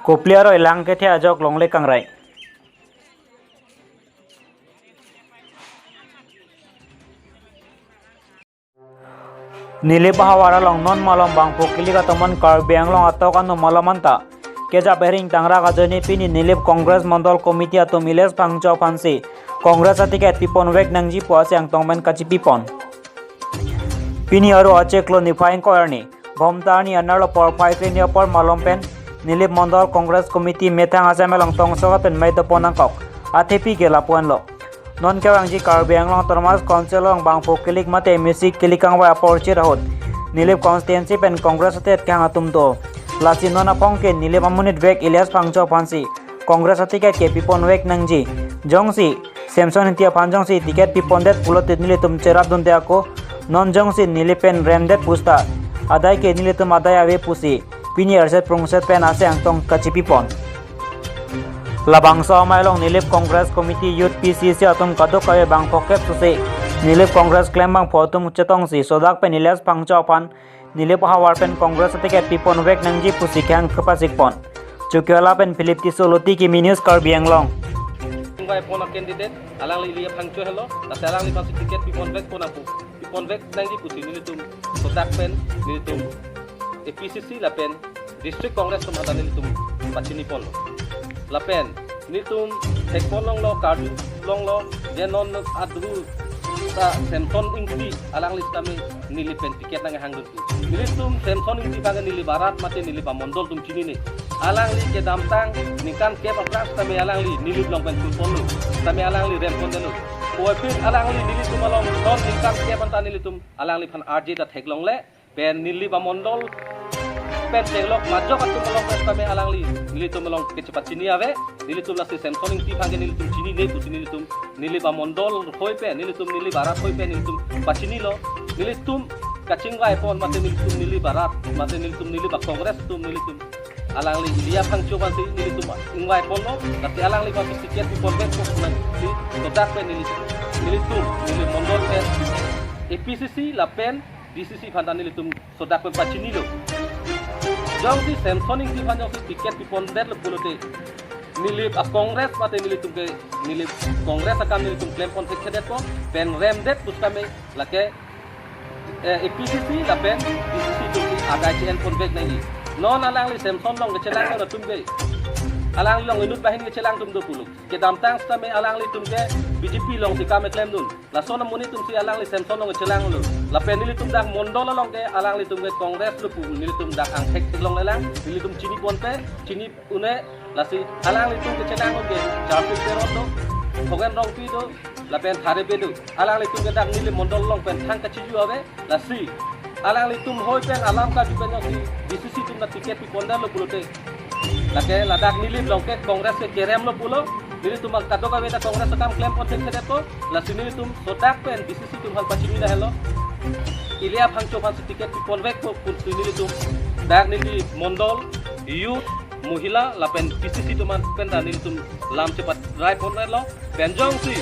Kopliaro ilang ke thia jok longle kangrai. Nili bahawara long non malom bang pokili ka teman kar beng long atau kanu malamanta. Keja bering tangra ka jeni pini nilip Kongres Mandol Komiti atau miles pangco pansi. Kongres atiket pipon wek nangji puase yang tongmen kaci pipon. Pini aru acek lo nifaing koerni. Bomtani analo por paikri niya por malompen. Nilip Mandol Kongres Komiti metang asame long tongso pen may tapon kok. Atepi ke lapuan lo. Non kewang ji karbeng long termas konsel long bang pokilik mate musik kilikang wa porci rahot. Nilip konstituensi pen Kongres atet kang atum to. Lasi nona pongke nilip amunit wek Ilyas pangco pansi. Kongres atiket ke pipon wek nangji. Jongsi Samson intia panjongsi tiket pipon det pulot nilitum cerap dunte ako. Non jongsi nilipen remdet pusta. Adai ke nilitum adai ave pusi. Pini arset prongset pen ase angtong kacipipon. Labang so mailong nilip Kongres Komiti Youth PCC atum kadok kaya bang poket susi. Nilip Kongres klaim bang potum cetong si sodak pen Ilyas pangco pan. Nilip hawar pen Kongres tiket pipon wek nangji pusi kang kepasik pon. Cukuala pen Philip Tisoloti ki minus karbiang long. Ingway pon candidate alang li liya pangco hello. Nasa alang li pasik tiket pipon wek pon aku. Pipon wek nangji pusi nilitum sodak pen nilitum PCC lapen District Congress tum hata nilitum pachini pon. Lapen nilitum tekpon long lo kardu long lo jenon adru ta Samson ingti alang list kami nilipen tiket nang hangdut nilitum Samson ingti baga nili barat mate nili pamondol tum chini ni alang li ke damtang nikan ke papras kami alang li nili long pen polo kami alang li rem pondelu koepin alang li nili tum along non nikan ke panta nili tum alang li pan RJ ta theklong le pen nili pamondol pen tenglok majok atum along pen kami alang li nili tum along kecepat chini ave nili tum lasi Samson ingti baga nili tum chini ne pusi nili tum nili pamondol hoi pe nili tum nili barat hoi pe nili tum pachini lo nili tum kachingwai pon mate nili tum nili barat mate nili tum nili ba Kongres tum nili tum alang li liya pangco pansi nili tum ingwai pon lo tapi alang li pasi tiket pipon wek pon nanti kodak pe nili tum nili mondol pe PCC lapen DCC phanta nili tum sodak pe pachini lo jong si Samson ingti phanjong si tiket pipon det lo pulote nilip a Kongres mate nilitum ke nilip Kongres akam nilitum claim pon sedet po pen remdet puskame lake PCC la pen DCC tum agak cien pon bek nai non alang li Samson long ke celang na tum ke alang long inut bahin ke celang tum do puluk ke damtang stame alang li tum ke BJP long si kame claim dun la sona muni tum si alang li Samson long ke celang lo la pen nilitum dak mondol long ke alang li tum ke Kongres lu pu nilitum dak ang tek long lelang nilitum chini pon pe chini une lasi alang litum ke celang oge jarpil perodo hogan rong pi do la pen thare pe do alang litum ke dak nili mondol long pen thang ka chiju ave lasi alang litum hoi pen alam ka ju pen si DCC tum na tiket pi pondar lo pulote lake ladak nili long ke Kongres ke kerem lo pulo nili tum ka do ka beta Kongres kam claim pon tek ko lasi nili tum sodak pen DCC tum hal pachimi da hello Ilya phangcho phang tiket pi pon wek ko pun nili tum dak nili mondol youth Mohila lapen PCC tuman penda nilitum lam cepat rai pon lo penjong si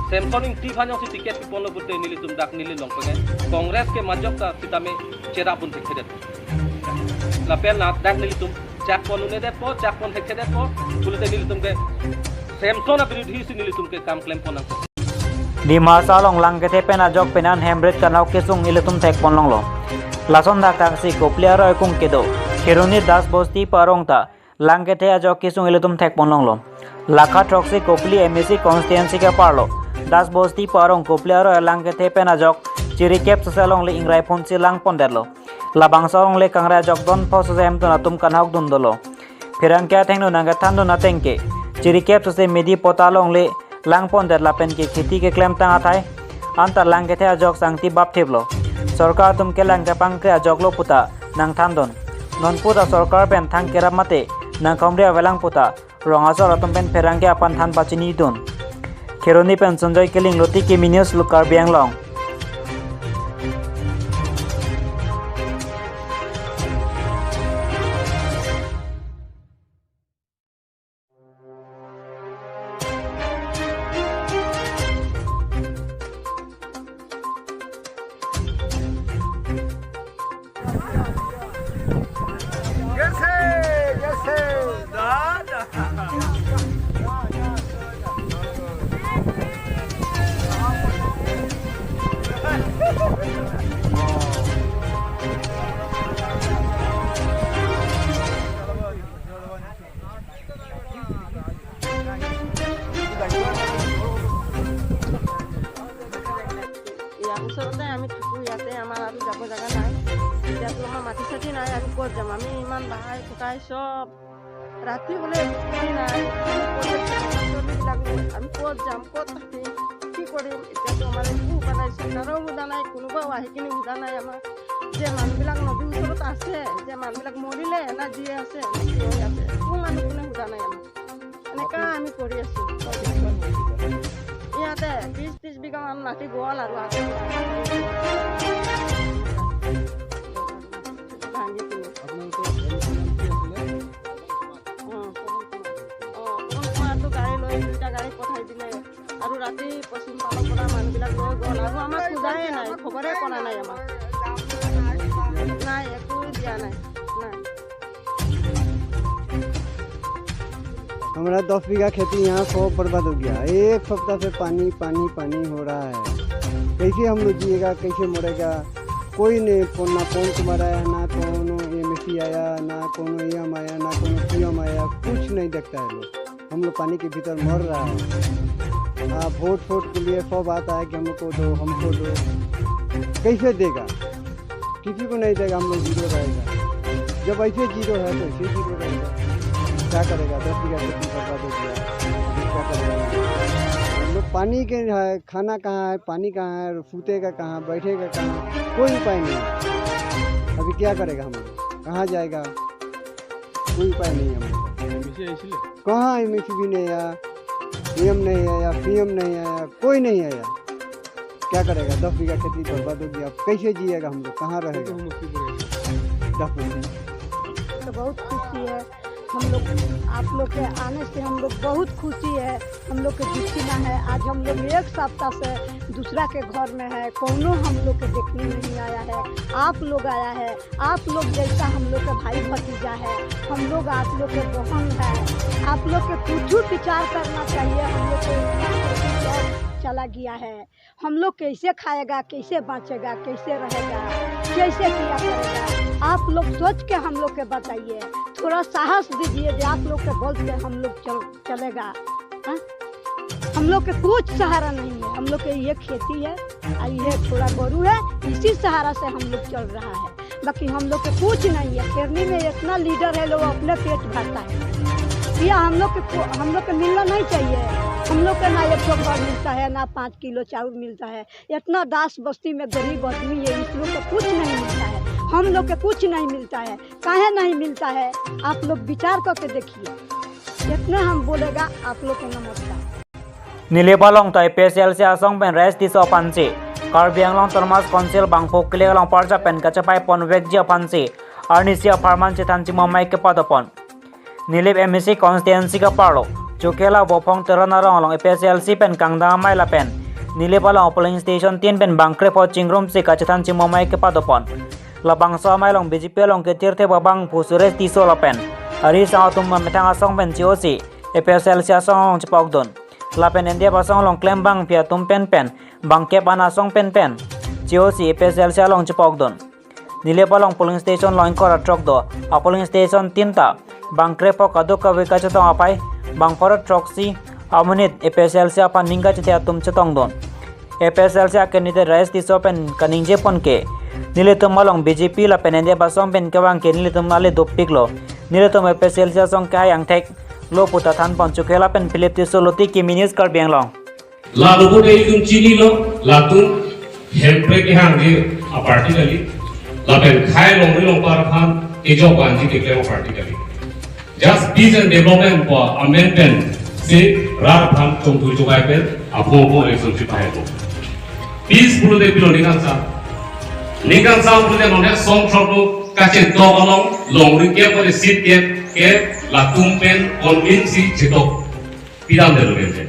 Samson ingti phanjong si tiket pipon lo putte nilitum dak nili long pengen Kongres ke majok ta sitame cera pun thekhedet lapen na dak nilitum chak pon une det po chak pon thekhedet po pulte nilitum ke Samson abirudhi si nilitum ke kam claim pon Di masa long lang ke pena jok penan hembret kanau kesung ilitum thek pon long lo lason dak tak si kopliaro kung kedo Kiruni das bosti parong ta langke the ajo kisung ilutum thek ponlong lo lakha troksi kopli MSC constituency ka parlo das bosti parong kopli aro langke the pena jok chiri kep salong le ingrai pon si lang ponderlo labang salong le kangra jok don phos sem tuna tum kanhok dun dolo phirang kya thengno nanga thando na tengke chiri kep se medi potalong le lang ponder la pen ke kheti ke klem tang athai antar langke the jok sangti bap theblo sarkar tum ke langke pangkre jok lo puta nang thandon non puta sarkar pen thang kerap mate nang khomria velang puta rongasor atom pen pherang ke apan than pachini dun kheroni pen sanjoy keling loti ke minus lukar biang long Yes, hey, যাম আমি ইমান বাহাই ফুটাই চব ৰাতি হ'লে নাই আমি ক'ত যাম ক'ত থাকিম কি কৰিম এতিয়াতো আমাৰ একো সোধা নাই চিন্তাৰো সোধা নাই কোনোবাও আহি কিনি সোধা নাই আমাক যে মানুহবিলাক নদীৰ ওচৰত আছে যে মানুহবিলাক মৰিলে না জীয়ে আছে নে কি হৈ আছে কোনো মানুহ কোনে সোধা নাই আমাক এনেকুৱা আমি কৰি আছোঁ ইয়াতে 20-30 বিঘামান মাটি গ'ল আৰু গাড়ী পঠাই দিলে আৰু ৰাতি পশ্চিম পালৰ পৰা মানুহবিলাক লৈ গ'ল আৰু আমাক সোধাই নাই খবৰে কৰা নাই আমাক নাই একো দিয়া নাই নাই। हमारा 10 बीघा खेती यहाँ सब बर्बाद हो गया। एक सप्ताह से पानी पानी पानी हो रहा है। कैसे हम लोग जिएगा, कैसे मरेगा, कोई नहीं। ना कौन कुमार आया, ना कौन MSC आया, ना कौन EM आया, ना कौन PM आया, कुछ नहीं देखता है लोग। हम लोग पानी के भीतर मर रहा है। वोट के लिए सब आता है कि हमको दो हमको दो, कैसे देगा? किसी को नहीं देगा। हम लोग जीरो रहेगा। जब ऐसे जीरो है तो ऐसे जीरो रहेगा। क्या करेगा? 10 बीघा खेती बर्बाद हो गया, क्या करेगा? हम लोग पानी के है, खाना कहाँ है, पानी कहाँ है, सूतेगा कहाँ, बैठेगा कहाँ, कोई उपाय नहीं। अभी क्या करेगा? हम लोग कहाँ जाएगा? कोई उपाय नहीं। हम लोग कहाँ MSC भी नहीं आया, EM नहीं आया, PM नहीं आया, कोई नहीं आया। क्या करेगा? 10 बीघा खेती बर्बाद हो गया। कैसे जिएगा? हम लोग कहाँ रहेगा? तो बहुत खुशी है हम लोग, आप लोग के आने से हम लोग बहुत खुशी है। हम लोग के जितना है आज हम लोग एक सप्ताह से दूसरा के घर में है, कोनो हम लोग के देखने नहीं आया है। आप लोग आया है, आप लोग जैसा हम लोग के भाई भतीजा है, हम लोग आप लोग के बहन है। आप लोग के कुछ विचार करना चाहिए। हम लोग को चला गया है, हम लोग कैसे खाएगा, कैसे बचेगा, कैसे रहेगा, कैसे किया करेगा? आप लोग सोच के हम लोग के बताइए, थोड़ा साहस दीजिए जो आप लोग के बोल के हम लोग चलेगा। हा? हम लोग के कुछ सहारा नहीं है। हम लोग के ये खेती है और ये थोड़ा गोरू है, इसी सहारा से हम लोग चल रहा है। बाकी हम लोग के कुछ नहीं है। केरनी में इतना लीडर है, लोग अपने पेट भरता है। या हम लोग के मिलना नहीं चाहिए। हम लोग के ना 100 घर मिलता है, ना 5 किलो चावल मिलता है। इतना दास बस्ती में गरीब आदमी है, इस लोग को कुछ नहीं मिलता है। हम लोग के कुछ नहीं मिलता है। काहे नहीं मिलता है? आप लोग विचार करके देखिए। इतना हम बोलेगा। आप लोग को नमस्कार। Nilibalong tay PSLC asong pen res tiso pansi Karbi Anglong Termas Konsil Bangpok Kilegalong Parja pen kacapai pon wekjia pansi Arnisia Parman Chitanchi Mamai ke padopon Nilip MSC Constituency ka parlo Chukela Bopong Teranarong along PSLC pen Kangda Mai la pen Nilibalong polling station 10 pen Bangkre po Chingrum si kacitanchi Mamai ke padopon Labang sa mai long BJP long ke tirte babang pusures tiso la pen Ari sa atum mametang asong pen COC PSLC asong chipogdon Lapen India pasong long claim bang pia tum pen bangke panasong pen COC PSLC long chipogdon Nilepalong polling station long kora truck do a polling station tinta bangkre po kaduka wikachatong apai bangkora truck si amunit PSLC apan ningga chite tum chetong don PSLC akenite rais tiso pen kaningje pon ke Nilitum malong BJP lapen India pasong pen kawang ke nilitum ale dopiklo Nilitum PSLC asong kaya ang tek lo puta than ponchukela pen Philip Tisoloti ki minis Karbi Anglong la do de tum chini lo la tum hempe ke hange a party kali la pen khai long ri long par khan e jo ban ji declare party kali just peace and development for amendment se rar tham tum tu jo gai pen apo election chi pahe to peace puro de pilo ningan sa puro de none song trouble kache do along long ri ke pore sit ke la tumpen convince chitok pidam de lente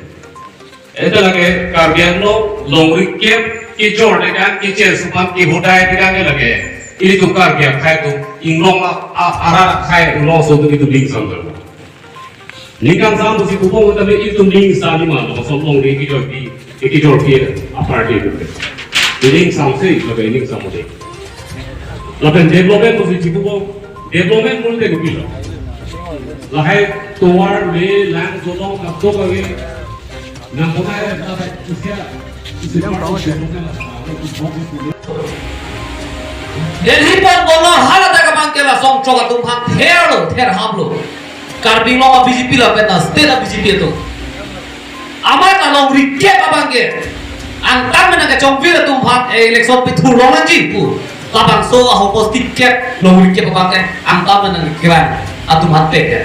eta lage Karbi Anglong longri ke ki jorde ka ki che supan ki hodai pidam de lage ili tu Karbi khai tu inglong ara khai no so tu link sam do nikam sam tu si kupong ta be itu link sa ni ma lo so longri ki jor ki aparty tu link sam se lo be link sam de la pen development tu si kupong development mul de ku lo lahai tuar le lang zolong kapto kage nang kota hai ta usia Delhi पर बोलो हालत का बांध के ke la song choka tum ha ther ham lo karbi lo BJP la peta state BJP to amar ta long rikke babang ke ang tam na ka chong vi tum ha election pi thu lo na ji pu labang so a ho ticket long rikke babang ke ang tam na kiran atum hat pe ke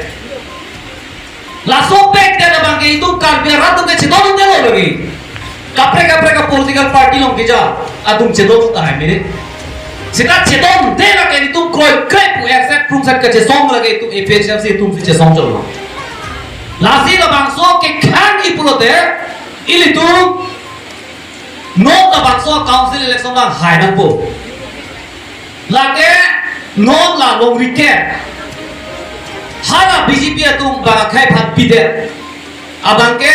la so pe ke babang ke itu karbi ratu ke chidon de lo lagi kapre ka political party long ke ja atum chidon ta hai mere sita chedon de la ke tu kroi krep exact prum sak ke song lage tu efficiency se tum se song cholo lasi la bangso ke khan i pulote ili tu no la bangso council election la hai na po lage no la long rike hala BJP tu ba khai phat pide abang ke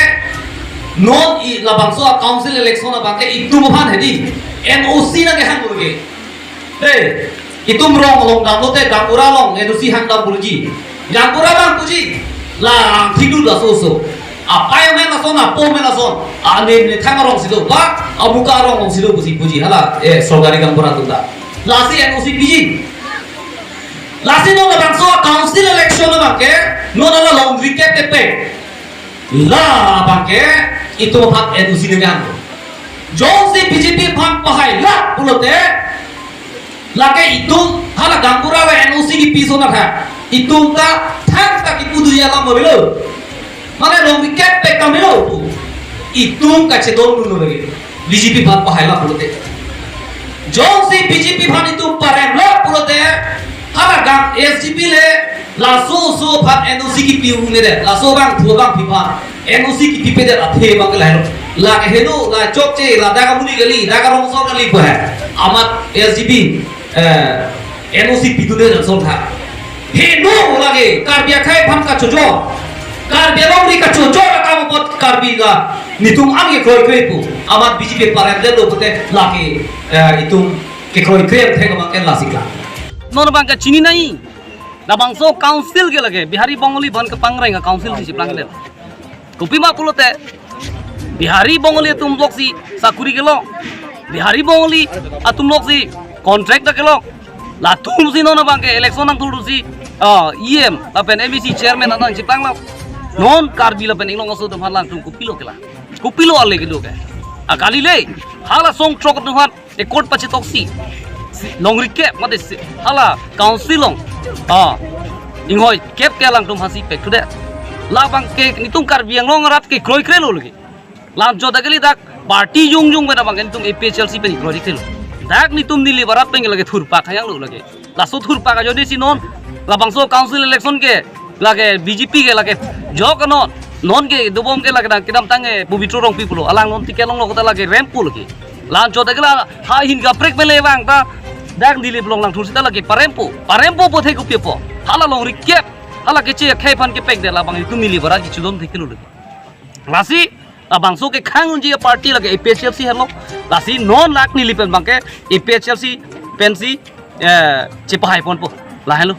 no i la bangso council election la ba ke itu bhan hedi NOC na ke han boge itu merong long dam lote dapura long edusi hang dam burji dapura bang puji la tidur da so apa yang mena son apa mena son ane ne thamarong sido ba abuka rong sido puji hala sorgari gampura tunda lasi NOC piji lasi no bang so council election bang ke no na long wicket pe la bang ke itu hak NOC ne bang josi BJP bang pahai la pulote lage itung hala gambura wa NOC ki piso na tha itung ta thang ta ki pudu ya la mobilo mane long wicket pe kamilo itung ka che don nu lage BJP bhat pahaila pulote jon si BJP bhan itu parem la pulote hala gam SGP le la so bhat NOC ki piu ne de la so bang thu bang pipa NOC ki pipe de athe bang la la heno la chokche la daga muni gali daga rong so gali ko hai amat SGP NOC pidune rason tha he no lage karbia khai pham ka chojo karbia longri ka chojo la ka bot karbi la nitum ange khoi khoi pu amat BJP parem de lo pote lage itum ke khoi khoi the ka ken la sikla non bang ka chini nai na bangso council ke lage bihari bongoli ban ka pangrai nga council si plang le kopi ma pulote bihari bongoli tum lok si sakuri ke lo bihari bongoli atum lok si contract da kelo la tum si no na bang ke election nang thulu si EM la pen MEC chairman nang chipang la non karbi la pen inglong so tum halang tum kupilo kela kupilo ale ke lo ke akali le hala song trok tum hat e court pachi toksi long rike mate hala council long ingoi kep ke lang tum hasi pe tude la bang ke nitung karbi yang long rat ke kroi krelo lagi lam jo da kali dak party jung bena bang nitung APHLC pe kroi krelo dak ni tum nili barat peng lage thurpa khayang lo lage laso thurpa ka jodi si non la bangso council election ke lage BJP ke lage jo ka non ke dubom ke lage kidam tange pubitro rong pipulo alang non tikelong lo kota lage rempu lage lan jota gela ha hin ga break mele bang ta dak nili blong lang thursi ta lage parempo po the ku pepo hala long rikep hala ke che khai phan ke pek de la bang tum nili barat ki chudom thekelo lage lasi abangso ke khang unji party lage APHLC hello lasi non lak ni lipen bangke APHLC pensi chepahai pon po la hello